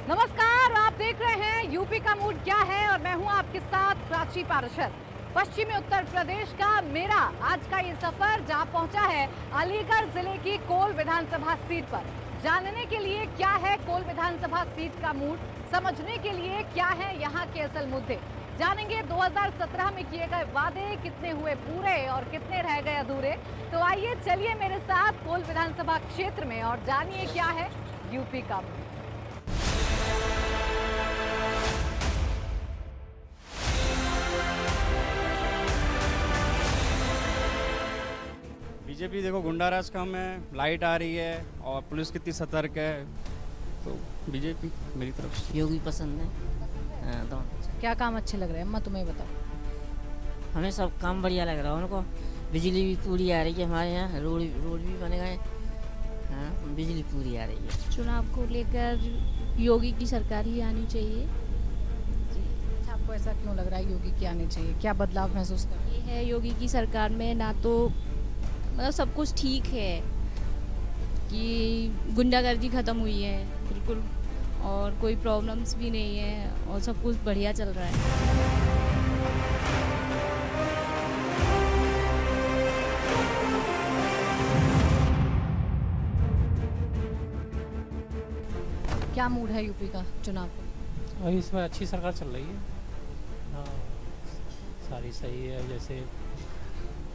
नमस्कार, आप देख रहे हैं यूपी का मूड क्या है और मैं हूं आपके साथ प्राची पारशर। पश्चिमी उत्तर प्रदेश का मेरा आज का ये सफर जहां पहुंचा है अलीगढ़ जिले की कोल विधानसभा सीट पर। जानने के लिए क्या है कोल विधानसभा सीट का मूड, समझने के लिए क्या है यहां के असल मुद्दे, जानेंगे 2017 में किए गए वादे कितने हुए पूरे और कितने रह गए अधूरे। तो आइए चलिए मेरे साथ कोल विधानसभा क्षेत्र में और जानिए क्या है यूपी का मूड। बीजेपी देखो गुंडाराज कम है, लाइट आ रही है और पुलिस कितनी सतर्क है, तो बीजेपी मेरी तरफ से। योगी पसंद है। तो क्या काम अच्छे लग रहे हैं अम्मा, तुम्हें बताओ। हमें सब काम बढ़िया लग रहा है उनको। बिजली भी पूरी आ रही है हमारे यहाँ, रोड भी बने गए। हाँ, बिजली पूरी आ रही है। चुनाव को लेकर योगी की सरकार ही आनी चाहिए। अच्छा, आपको ऐसा क्यों लग रहा है योगी की आनी चाहिए, क्या बदलाव महसूस कर रहे हैं? ये है योगी की सरकार में ना तो मतलब सब कुछ ठीक है कि गुंडागर्दी ख़त्म हुई है बिल्कुल, और कोई प्रॉब्लम्स भी नहीं है और सब कुछ बढ़िया चल रहा है। क्या मूड है यूपी का चुनाव को? अभी इसमें अच्छी सरकार चल रही है। हाँ, सारी सही है। जैसे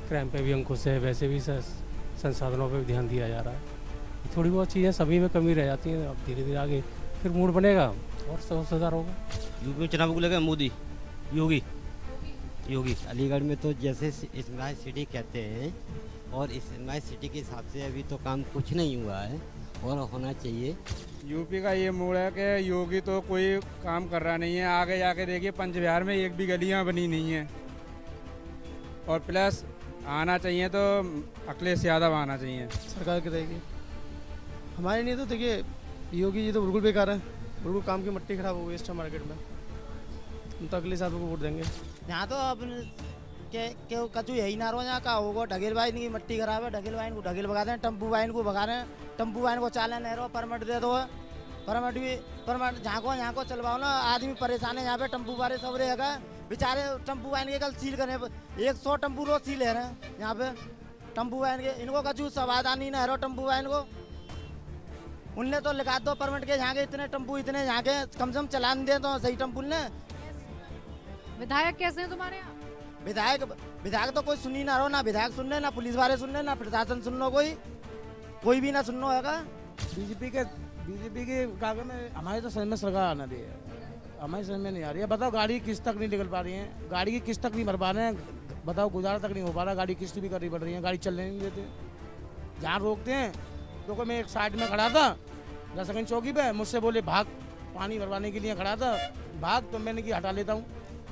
क्राइम पे भी अंकुश है, वैसे भी संसाधनों पे भी ध्यान दिया जा रहा है। थोड़ी बहुत चीज़ें सभी में कमी रह जाती हैं, अब धीरे धीरे आगे फिर मूड बनेगा और सब सुधार होगा। यूपी में चुनाव को लेकर मोदी योगी अलीगढ़ में तो जैसे स्मार्ट सिटी कहते हैं, और स्मार्ट सिटी के हिसाब से अभी तो काम कुछ नहीं हुआ है और होना चाहिए। यूपी का ये मूड है कि योगी तो कोई काम कर रहा नहीं है। आगे जाके देखिए पंच बिहार में एक भी गलियां बनी नहीं है, और प्लस आना चाहिए तो अखिलेश यादव आना चाहिए। सरकार की रहेगी हमारे लिए। तो देखिए योगी जी तो बिल्कुल बेकार है, बिल्कुल काम की मट्टी खराब हो गई इस मार्केट में। हम तो अगले साल को वोट देंगे। यहाँ तो अपन के कचू यही ना रो, यहाँ का होगा ढगेल भाई की मट्टी खराब है, ढगेल भाई को ढगेल भगा दें, टम्पू भाई को भगा दें, टम्पू भाई को चाले नहीं रहो, परमिट दे दो। परमिट यहाँ को चलवाओ ना। आदमी परेशान है यहाँ पे, टम्पू वाले सब रहेगा बेचारे। टम्पू वाइन के कल सील करने 100 टम्पू रोज सील है यहाँ पे टम्पू वाइन के। इनको कचू सवादानी ना रो टम्पू वाइन को। उनने तो लिखा दो परमिट के, यहाँ के इतने टम्पू, इतने यहाँ के कम से कम चलान दे तो सही टम्पू ने। विधायक कैसे हैं तुम्हारे यहाँ? विधायक तो कोई सुनी ना रहो, ना विधायक सुनने, ना पुलिस वाले सुनने, ना प्रशासन सुननो, कोई भी ना सुननो हैगा। बीजेपी के कागज में हमारे तो समझ में सरकार आना दी है, हमारी समझ में नहीं आ रही है। बताओ गाड़ी की किस्त तक नहीं निकल पा रही है, गाड़ी की किस्त तक नहीं भर पा रहे हैं। बताओ गुजारा तक नहीं हो पा रहा, गाड़ी किस्त भी करनी पड़ रही है, गाड़ी चलने नहीं देते। जहाँ रोकते हैं तो मैं एक साइड में खड़ा था 10 सेकंड चौकी पे, मुझसे बोले भाग, पानी भरवाने के लिए खड़ा था, भाग। तो मैंने कि हटा लेता हूँ,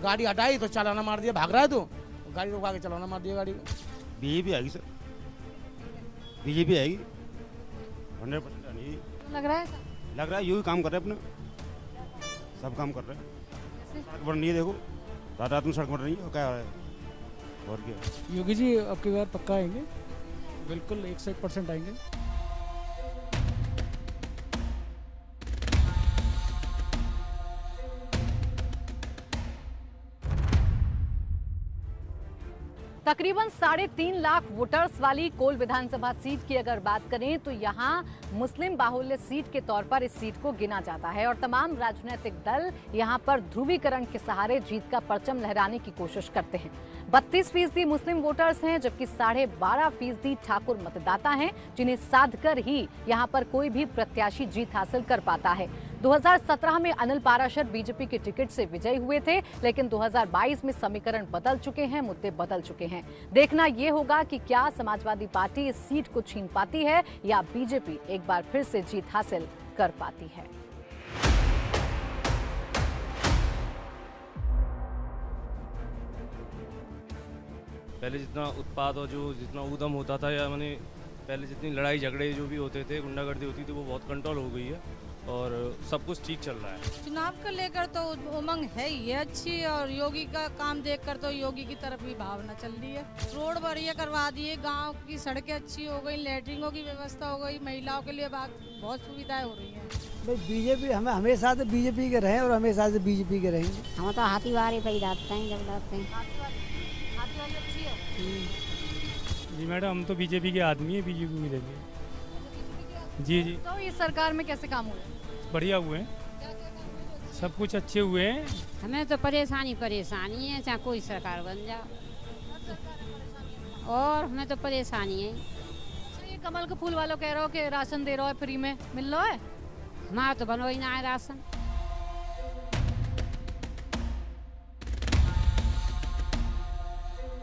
गाड़ी हटाई तो चालाना मार दिया, भाग रहा है तो गाड़ी रोका के चलाना मार दिया गाड़ी को। बीजेपी आएगी सर, बीजेपी आएगी 100% आएगी। लग रहा है ऐसा? लग रहा है योगी काम कर रहे हैं अपना, सब काम कर रहे हैं। सड़क बन रही है, देखो रात में सड़क बन रही है, और क्या है और क्या। योगी जी अब की बार पक्का आएंगे, बिल्कुल 101% आएंगे। तकरीबन 3.5 लाख वोटर्स वाली कोल विधानसभा सीट की अगर बात करें तो यहाँ मुस्लिम बाहुल्य सीट के तौर पर इस सीट को गिना जाता है, और तमाम राजनीतिक दल यहाँ पर ध्रुवीकरण के सहारे जीत का परचम लहराने की कोशिश करते हैं। 32% मुस्लिम वोटर्स हैं, जबकि 12.5% ठाकुर मतदाता हैं, जिन्हें साधकर ही यहाँ पर कोई भी प्रत्याशी जीत हासिल कर पाता है। 2017 में अनिल पाराशर बीजेपी के टिकट से विजयी हुए थे, लेकिन 2022 में समीकरण बदल चुके हैं, मुद्दे बदल चुके हैं। देखना यह होगा कि क्या समाजवादी पार्टी इस सीट को छीन पाती है या बीजेपी एक बार फिर से जीत हासिल कर पाती है। पहले जितना उत्पाद और जितना उद्यम होता था, या माने पहले जितनी लड़ाई झगड़े जो भी होते थे, गुंडागर्दी होती थी, वो बहुत कंट्रोल हो गई है और सब कुछ ठीक चल रहा है। चुनाव को लेकर तो उमंग है ही है अच्छी, और योगी का काम देखकर तो योगी की तरफ ही भावना चल रही है। रोड बढ़िया करवा दिए, गांव की सड़कें अच्छी हो गई, लैट्रिनों की व्यवस्था हो गई, महिलाओं के लिए बहुत सुविधाएं हो रही हैं। भाई बीजेपी हमें हमेशा से बीजेपी के रहे और हमेशा से बीजेपी के रहेंगे। हम तो हाथी वारी पे ही जाते हैं जब जाते हैं। हाथी वाली अच्छी है। जी मैडम, हम तो बीजेपी के आदमी हैं, बीजेपी को मिलेंगे। जी जी। तो इस सरकार में कैसे काम हुए? बढ़िया हुए हैं, सब कुछ अच्छे हुए हैं। हमें तो परेशानी है, चाहे कोई सरकार बन जाओ, और हमें तो परेशानी है। ये कमल के फूल वालों कह रहे हो कि राशन दे रहा है, फ्री में मिल रहा है? हमारा तो बनो ही ना है राशन।